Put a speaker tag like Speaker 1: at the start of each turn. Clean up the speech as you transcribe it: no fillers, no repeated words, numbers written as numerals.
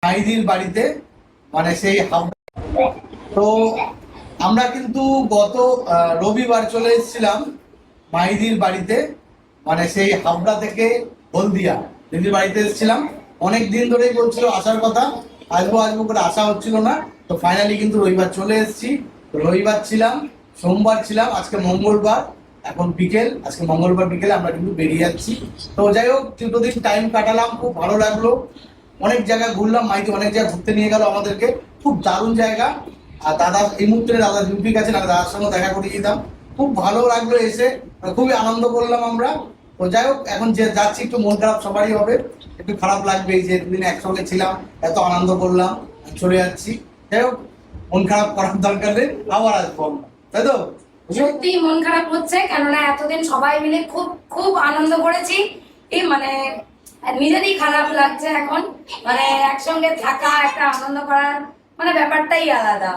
Speaker 1: মাইদির বাড়িতে, মানে সেই তো আমরা কিন্তু গত রবিবার চলে এসেছিলাম মাইদির বাড়িতে, মানে সেই হাবড়া থেকে হলদিয়া দিদির বাড়িতে এসেছিলাম। অনেক দিন ধরেই বলছিল আসার কথা, আসবো আসবো করে আসা হচ্ছিল না। তো ফাইনালি কিন্তু রবিবার চলে এসেছি। রবিবার ছিলাম, সোমবার ছিলাম, আজকে মঙ্গলবার, এখন বিকেল, আজকে মঙ্গলবার বিকেলে আমরা কিন্তু বেরিয়ে যাচ্ছি। তো যাই হোক, দুদিন টাইম কাটালাম, খুব ভালো লাগলো। অনেক জায়গা ঘুরলাম, মাইতি অনেক জায়গা ঘুরতে নিয়ে গেল আমাদেরকে, খুব দারুণ জায়গা। আর দাদা এই মুহূর্তে দাদা ডিউটি গেছেন, আর দাদার সঙ্গে দেখা করে দিতাম, খুব ভালো লাগলো এসে, খুবই আনন্দ করলাম আমরা। তো যাই হোক, এখন যে যাচ্ছি একটু মন খারাপ সবারই হবে, একটু খারাপ লাগবে যে দুদিন একসঙ্গে ছিলাম, এত আনন্দ করলাম, চলে যাচ্ছি। যাই হোক, মন খারাপ করার দরকার নেই, আবার আসবো আমরা, তাই তো?
Speaker 2: সত্যি মন খারাপ হচ্ছে, কেননা এতদিন সবাই মিলে খুব খুব আনন্দ করেছি। এই মানে নিজেরই খারাপ লাগছে এখন, মানে একসঙ্গে থাকা, একটা আনন্দ করার মানে ব্যাপারটাই আলাদা।